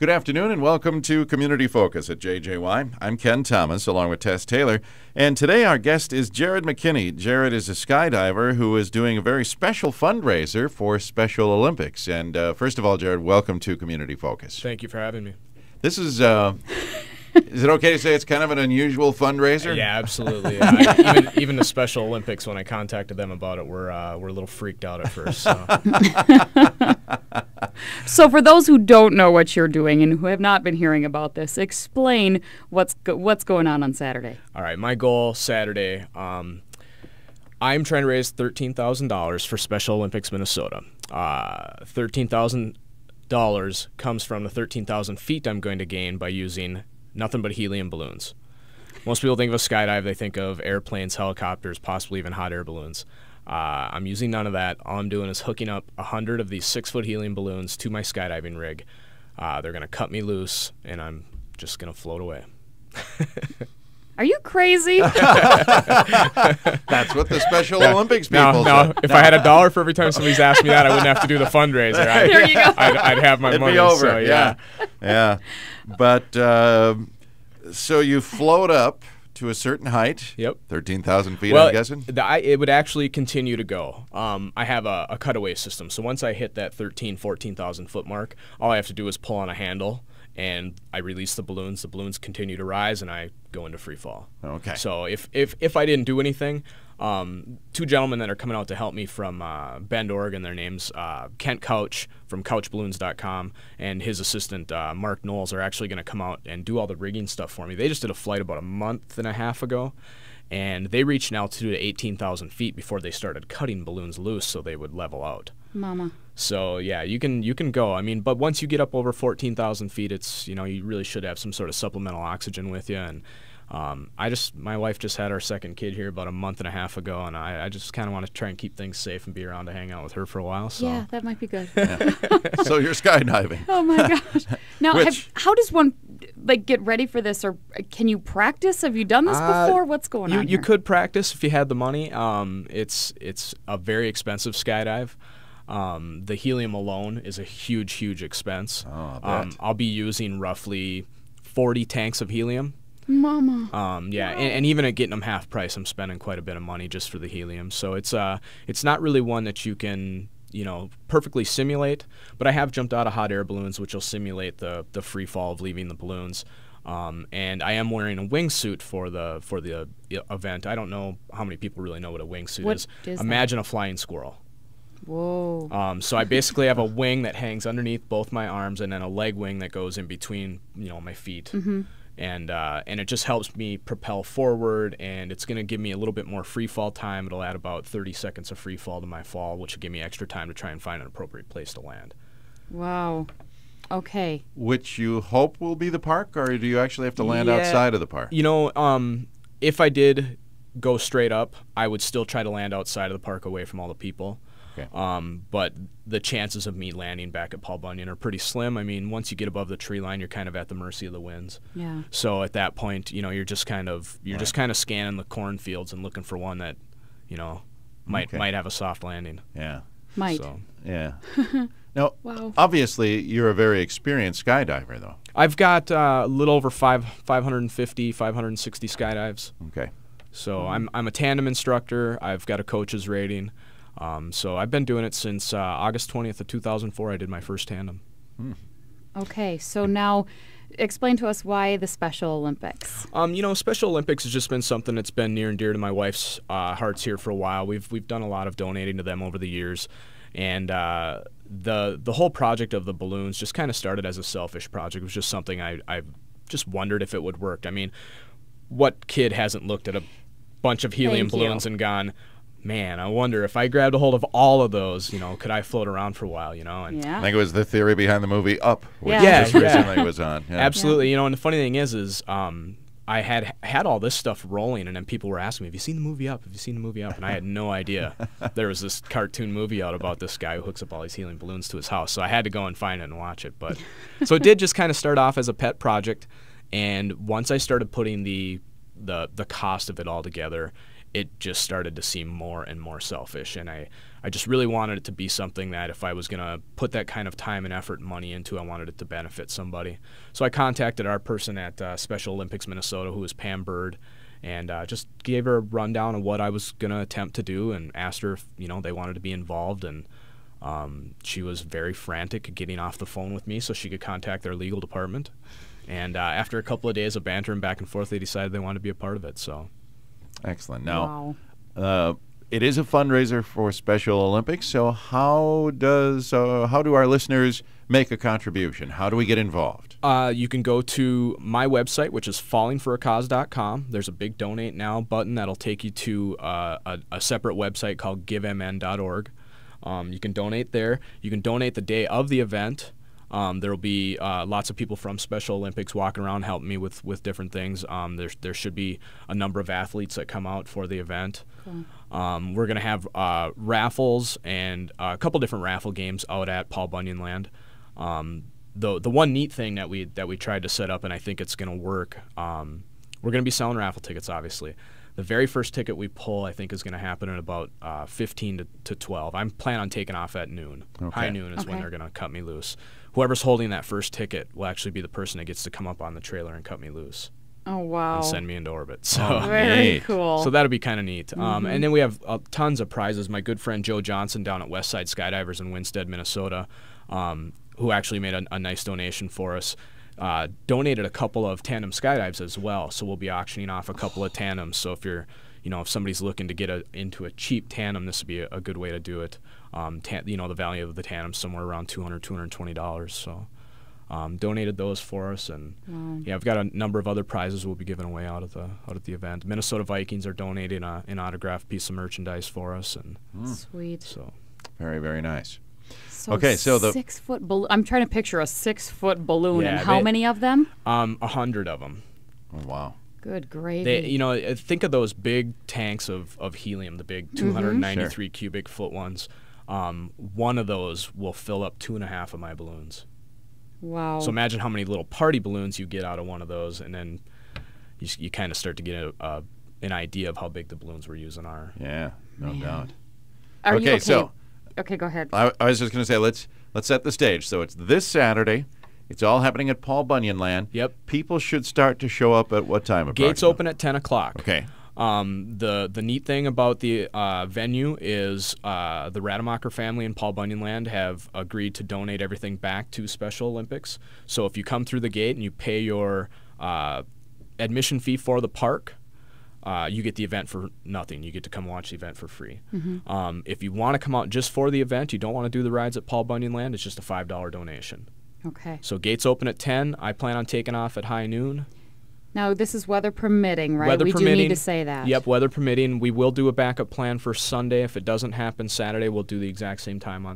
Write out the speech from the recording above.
Good afternoon and welcome to Community Focus at JJY. I'm Ken Thomas along with Tess Taylor, and today our guest is Jared McKinney. Jared is a skydiver who is doing a very special fundraiser for Special Olympics. And first of all, Jared, welcome to Community Focus. Thank you for having me. This is it okay to say it's kind of an unusual fundraiser? Yeah, absolutely. Even the Special Olympics, when I contacted them about it, were a little freaked out at first. So. So for those who don't know what you're doing and who have not been hearing about this, explain what's going on Saturday. All right, my goal Saturday, I'm trying to raise $13,000 for Special Olympics Minnesota. $13,000 comes from the 13,000 feet I'm going to gain by using nothing but helium balloons. Most people think of a skydive, they think of airplanes, helicopters, possibly even hot air balloons. I'm using none of that. All I'm doing is hooking up 100 of these 6-foot helium balloons to my skydiving rig. They're going to cut me loose, and I'm just going to float away. Are you crazy? That's what the Special Olympics people say. If I had $1 for every time somebody's asked me that, I wouldn't have to do the fundraiser. There you go. I'd have my It'd money. be over. So, yeah. Yeah. But so you float up to a certain height. Yep. 13,000 feet, well, I'm guessing? It would actually continue to go. I have a cutaway system. So once I hit that 14,000 foot mark, all I have to do is pull on a handle, and I release the balloons. The balloons continue to rise, and I go into free fall. Okay. So if I didn't do anything, two gentlemen that are coming out to help me from Bend, Oregon, their names Kent Couch from couchballoons.com and his assistant Mark Knowles are actually going to come out and do all the rigging stuff for me. They just did a flight about a month and a half ago, and they reached an altitude of 18,000 feet before they started cutting balloons loose so they would level out. Mama. So yeah, you can go. I mean, but once you get up over 14,000 feet, it's you really should have some sort of supplemental oxygen with you. And my wife just had our second kid here about a month and a half ago, and I just kind of want to try and keep things safe and be around to hang out with her for a while. So. Yeah, that might be good. Yeah. So you're skydiving. Oh my gosh! Now, how does one get ready for this, or can you practice? Have you done this before? What's going on? You could practice if you had the money. It's a very expensive skydive. The helium alone is a huge expense. Oh, I bet. I'll be using roughly 40 tanks of helium. Mama. Yeah, wow. and even at getting them half price, I'm spending quite a bit of money just for the helium. So it's not really one that you can perfectly simulate. But I have jumped out of hot air balloons, which will simulate the free fall of leaving the balloons. And I am wearing a wingsuit for the event. I don't know how many people really know what a wingsuit is. Imagine a flying squirrel. Whoa. So I basically have a wing that hangs underneath both my arms, and then a leg wing that goes in between my feet. Mm-hmm. And it just helps me propel forward, and it's going to give me a little bit more free fall time. It'll add about 30 seconds of free fall to my fall, which will give me extra time to try and find an appropriate place to land. Wow. Okay. Which you hope will be the park, or do you actually have to land outside of the park? If I did go straight up, I would still try to land outside of the park away from all the people. Okay. But the chances of me landing back at Paul Bunyan are pretty slim. I mean, once you get above the tree line, you're kind of at the mercy of the winds. Yeah. So at that point, you're just kind of scanning the cornfields and looking for one that, might have a soft landing. Yeah. Might. So, yeah. Now, wow. Obviously, you're a very experienced skydiver, though. I've got a little over 550, 560 skydives. Okay. So I'm a tandem instructor. I've got a coach's rating. So I've been doing it since August 20th of 2004. I did my first tandem. Okay, so now explain to us why the Special Olympics. Special Olympics has just been something that's been near and dear to my wife's hearts here for a while. We've done a lot of donating to them over the years, and the whole project of the balloons just kind of started as a selfish project. It was just something I just wondered if it would work. I mean, what kid hasn't looked at a bunch of helium balloons and gone, man, I wonder if I grabbed a hold of all of those, could I float around for a while, And I think it was the theory behind the movie Up, which just recently was on. Yeah. Absolutely. And the funny thing is I had all this stuff rolling, and then people were asking me, have you seen the movie Up? Have you seen the movie Up? And I had no idea there was this cartoon movie out about this guy who hooks up all these helium balloons to his house. So I had to go and find it and watch it. But so it did just kind of start off as a pet project, and once I started putting the cost of it all together, it just started to seem more and more selfish. And I just really wanted it to be something that if I was going to put that kind of time and effort and money into, I wanted it to benefit somebody. So I contacted our person at Special Olympics Minnesota, who was Pam Bird, and just gave her a rundown of what I was going to attempt to do and asked her if, they wanted to be involved. And she was very frantic at getting off the phone with me so she could contact their legal department. And after a couple of days of bantering back and forth, they decided they wanted to be a part of it. So, excellent. Now, it is a fundraiser for Special Olympics. So, how do our listeners make a contribution? How do we get involved? You can go to my website, which is fallingforacause.com. There's a big Donate Now button that'll take you to a separate website called givemn.org. You can donate there. You can donate the day of the event. There will be lots of people from Special Olympics walking around helping me with different things. There should be a number of athletes that come out for the event. Cool. We're going to have raffles and a couple different raffle games out at Paul Bunyan Land. The one neat thing that we tried to set up, and I think it's going to work, we're going to be selling raffle tickets, obviously. The very first ticket we pull, I think, is going to happen at about 15 to 12. I'm planning on taking off at noon. Okay. High noon is when they're going to cut me loose. Whoever's holding that first ticket will actually be the person that gets to come up on the trailer and cut me loose. Oh, wow. And send me into orbit. So very cool. So that'll be kind of neat. And then we have tons of prizes. My good friend Joe Johnson down at Westside Skydivers in Winstead, Minnesota, who actually made a nice donation for us, donated a couple of tandem skydives as well. So we'll be auctioning off a couple of tandems. So if you're, if somebody's looking to get into a cheap tandem, this would be a good way to do it. The value of the tandem somewhere around $200, $220. So donated those for us, and yeah, I've got a number of other prizes we'll be giving away out at the event. Minnesota Vikings are donating an autographed piece of merchandise for us, and sweet. So very, very nice. So okay, so the 6-foot balloon. I'm trying to picture a 6-foot balloon, yeah, and how many of them? 100 of them. Oh, wow. Good gravy. Think of those big tanks of helium, the big 293 cubic foot ones. One of those will fill up 2.5 of my balloons. Wow. So imagine how many little party balloons you get out of one of those, and then you kind of start to get an idea of how big the balloons we're using are. Yeah, no doubt. Are you okay? So okay, go ahead. I was just going to say, let's set the stage. So it's this Saturday. It's all happening at Paul Bunyan Land. Yep. People should start to show up at what time? Gates open at 10 o'clock. Okay. The neat thing about the venue is the Rademacher family and Paul Bunyan Land have agreed to donate everything back to Special Olympics. So if you come through the gate and you pay your admission fee for the park, you get the event for nothing. You get to come watch the event for free. If you want to come out just for the event, you don't want to do the rides at Paul Bunyan Land, it's just a $5 donation. Okay. So gates open at 10. I plan on taking off at high noon. Now, this is weather permitting, right? Weather permitting. Do need to say that. Yep, weather permitting. We will do a backup plan for Sunday. If it doesn't happen Saturday, we'll do the exact same time on